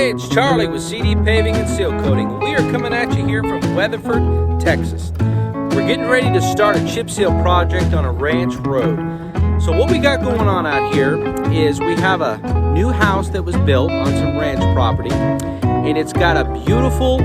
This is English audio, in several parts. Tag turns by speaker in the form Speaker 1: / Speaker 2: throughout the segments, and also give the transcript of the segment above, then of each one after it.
Speaker 1: Hey, it's Charlie with CD Paving and Seal Coating. We are coming at you here from Weatherford, Texas. We're getting ready to start a chip seal project on a ranch road. So what we got going on out here is we have a new house that was built on some ranch property, and it's got a beautiful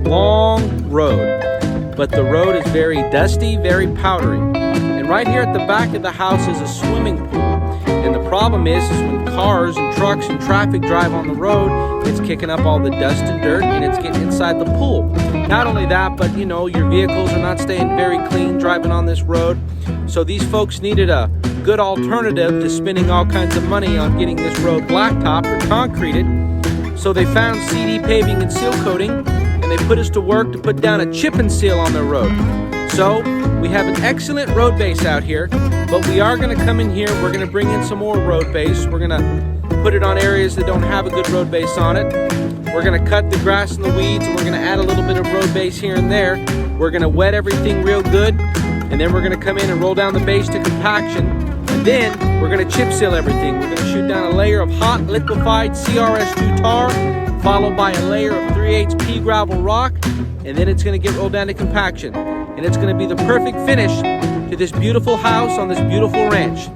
Speaker 1: long road, but the road is very dusty, very powdery. And right here at the back of the house is a swimming pool. And the problem is when cars and trucks and traffic drive on the road, it's kicking up all the dust and dirt and it's getting inside the pool. Not only that, but you know, your vehicles are not staying very clean driving on this road. So these folks needed a good alternative to spending all kinds of money on getting this road blacktopped or concreted. So they found CD Paving and Seal Coating, and they put us to work to put down a chip and seal on their road. So we have an excellent road base out here, but we are going to come in here. We're going to bring in some more road base. We're going to put it on areas that don't have a good road base on it. We're going to cut the grass and the weeds, and we're going to add a little bit of road base here and there. We're going to wet everything real good, and then we're going to come in and roll down the base to compaction, and then we're going to chip seal everything. We're going to shoot down a layer of hot liquefied CRS2 tar, followed by a layer of 3/8 pea gravel rock, and then it's going to get rolled down to compaction. And it's going to be the perfect finish to this beautiful house on this beautiful ranch.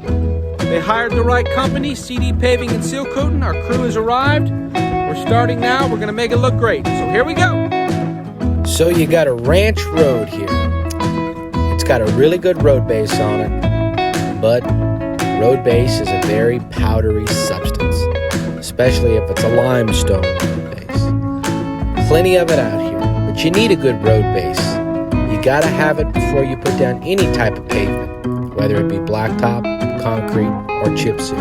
Speaker 1: They hired the right company, CD Paving and Seal Coating. Our crew has arrived. We're starting now. We're going to make it look great. So here we go. So you got a ranch road here. It's got a really good road base on it, but road base is a very powdery substance, especially if it's a limestone road base. Plenty of it out here, but you need a good road base. You gotta have it before you put down any type of pavement, whether it be blacktop, concrete, or chip seal.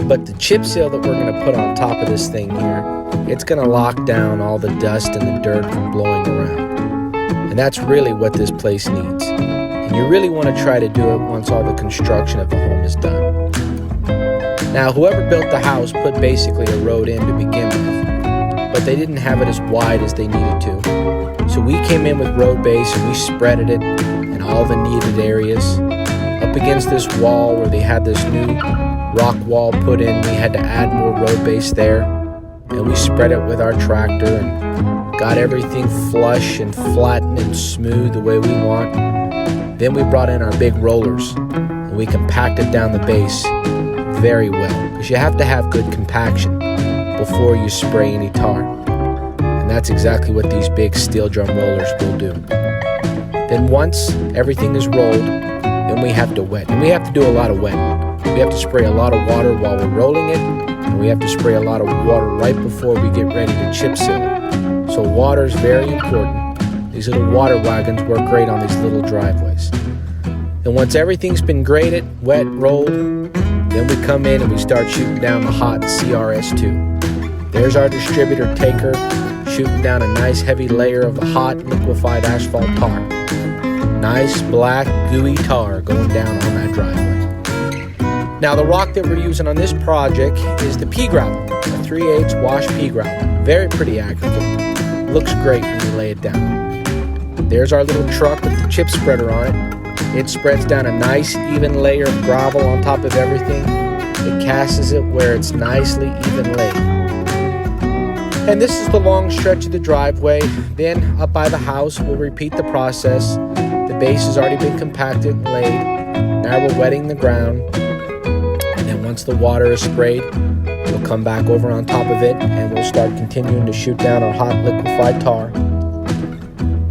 Speaker 1: But the chip seal that we're gonna put on top of this thing here, it's gonna lock down all the dust and the dirt from blowing around. And that's really what this place needs. And you really wanna try to do it once all the construction of the home is done. Now, whoever built the house put basically a road in to begin with, but they didn't have it as wide as they needed to. So we came in with road base and we spreaded it in all the needed areas. Up against this wall where they had this new rock wall put in, we had to add more road base there. And we spread it with our tractor and got everything flush and flattened and smooth the way we want. Then we brought in our big rollers and we compacted down the base very well, because you have to have good compaction before you spray any tar. And that's exactly what these big steel drum rollers will do. Then once everything is rolled, then we have to wet. And we have to do a lot of wetting. We have to spray a lot of water while we're rolling it, and we have to spray a lot of water right before we get ready to chip seal it. So water is very important. These little water wagons work great on these little driveways. And once everything's been graded, wet, rolled, then we come in and we start shooting down the hot CRS2. There's our distributor taker, shooting down a nice heavy layer of the hot liquefied asphalt tar. Nice black gooey tar going down on that driveway. Now the rock that we're using on this project is the pea gravel, a 3/8 wash pea gravel. Very pretty aggregate. Looks great when you lay it down. There's our little truck with the chip spreader on it. It spreads down a nice even layer of gravel on top of everything. It casts it where it's nicely even laid. And this is the long stretch of the driveway. Then up by the house, we'll repeat the process. The base has already been compacted and laid. Now we're wetting the ground. And then once the water is sprayed, we'll come back over on top of it and we'll start continuing to shoot down our hot liquefied tar.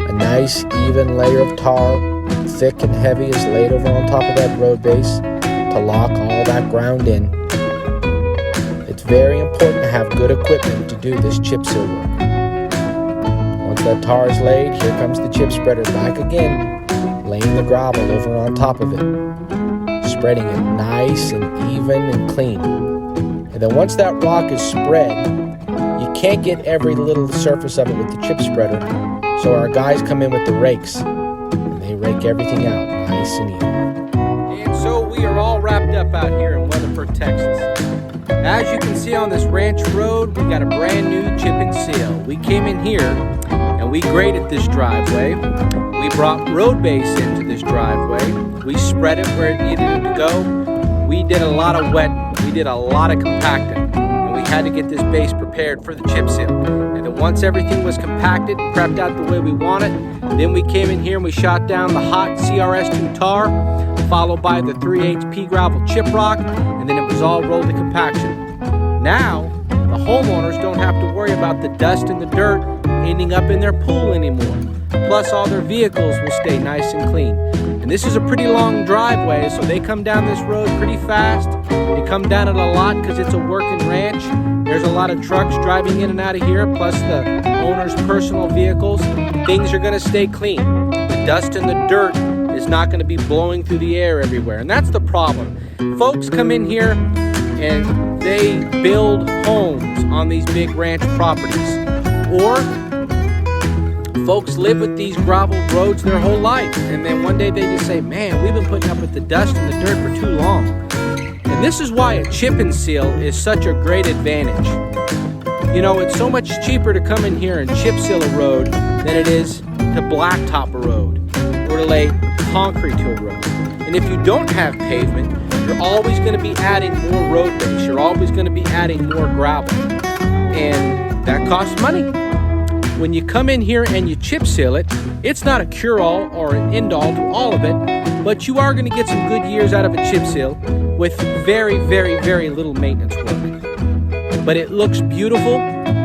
Speaker 1: A nice even layer of tar, thick and heavy, is laid over on top of that road base to lock all that ground in. It's very important to have good equipment to do this chip seal work. Once that tar is laid, here comes the chip spreader back again, laying the gravel over on top of it, spreading it nice and even and clean. And then once that rock is spread, you can't get every little surface of it with the chip spreader, so our guys come in with the rakes, and they rake everything out nice and even. And so we are all wrapped up out here in Weatherford, Texas. As you can see on this ranch road, we got a brand new chip and seal. We came in here and we graded this driveway. We brought road base into this driveway. We spread it where it needed it to go. We did a lot of wetting. We did a lot of compacting. And we had to get this base prepared for the chip seal. And then once everything was compacted, prepped out the way we want it, then we came in here and we shot down the hot CRS2 tar, followed by the 3/8 pea gravel chip rock, and then it was all rolled to compaction. Now, the homeowners don't have to worry about the dust and the dirt ending up in their pool anymore. Plus, all their vehicles will stay nice and clean. And this is a pretty long driveway, so they come down this road pretty fast. They come down it a lot because it's a working ranch. There's a lot of trucks driving in and out of here, plus the owner's personal vehicles. Things are going to stay clean. The dust and the dirt is not going to be blowing through the air everywhere. And that's the problem. Folks come in here and they build homes on these big ranch properties. Or folks live with these gravel roads their whole life, and then one day they just say, man, we've been putting up with the dust and the dirt for too long. And this is why a chip and seal is such a great advantage. You know, it's so much cheaper to come in here and chip seal a road than it is to blacktop a road or to lay concrete to a road. And if you don't have pavement, you're always going to be adding more road base. You're always going to be adding more gravel. And that costs money. When you come in here and you chip seal it, it's not a cure-all or an end-all to all of it, but you are going to get some good years out of a chip seal with very, very, very little maintenance work. But it looks beautiful.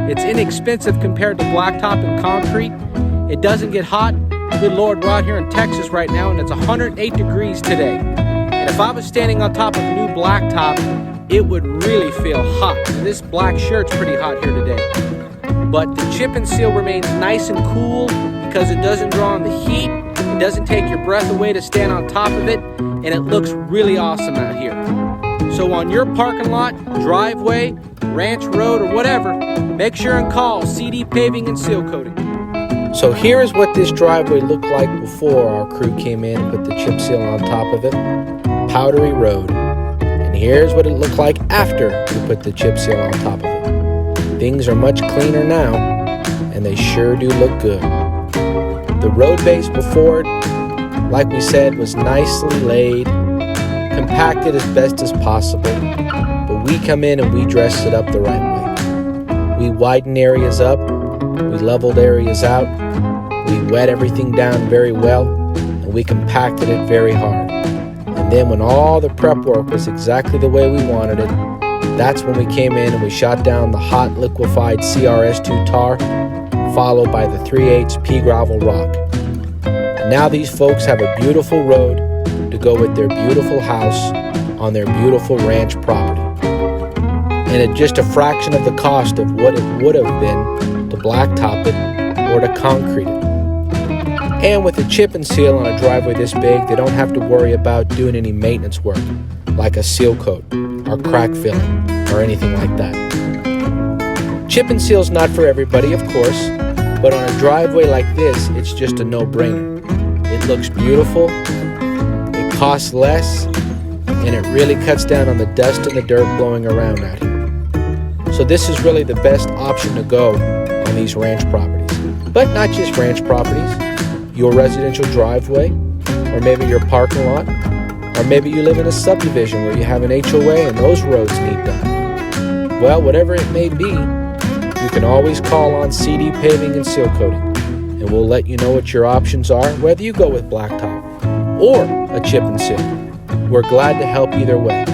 Speaker 1: It's inexpensive compared to blacktop and concrete. It doesn't get hot. Good Lord, we're out here in Texas right now, and it's 108 degrees today. And if I was standing on top of a new blacktop, it would really feel hot. And this black shirt's pretty hot here today. But the chip and seal remains nice and cool because it doesn't draw on the heat. It doesn't take your breath away to stand on top of it, and it looks really awesome out here. So on your parking lot, driveway, ranch road, or whatever, make sure and call CD Paving and Seal Coating. So here is what this driveway looked like before our crew came in and put the chip seal on top of it. Powdery road. And here's what it looked like after we put the chip seal on top of it. Things are much cleaner now, and they sure do look good. The road base before it, like we said, was nicely laid, compacted as best as possible, but we come in and we dress it up the right way. We widen areas up, we leveled areas out, we wet everything down very well, and we compacted it very hard. And then when all the prep work was exactly the way we wanted it, that's when we came in and we shot down the hot liquefied CRS2 tar, followed by the 3/8 pea gravel rock. And now these folks have a beautiful road to go with their beautiful house on their beautiful ranch property. And at just a fraction of the cost of what it would have been to blacktop it or to concrete it. And with a chip and seal on a driveway this big, they don't have to worry about doing any maintenance work, like a seal coat or crack filling or anything like that. Chip and seal's not for everybody, of course, but on a driveway like this, it's just a no-brainer. It looks beautiful, it costs less, and it really cuts down on the dust and the dirt blowing around out here. So this is really the best option to go on these ranch properties. But not just ranch properties, your residential driveway, or maybe your parking lot, or maybe you live in a subdivision where you have an HOA and those roads need done. Well, whatever it may be, you can always call on CD Paving and Seal Coating, and we'll let you know what your options are, whether you go with blacktop or a chip and seal. We're glad to help either way.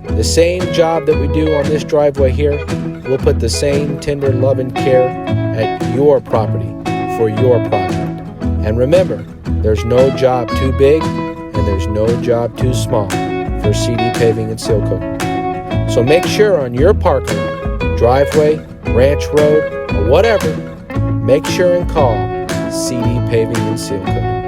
Speaker 1: The same job that we do on this driveway here, we'll put the same tender love and care at your property for your project. And remember, there's no job too big and there's no job too small for CD Paving and Seal Coating. So make sure on your parking lot, driveway, ranch road, or whatever, make sure and call CD Paving and Seal Coating.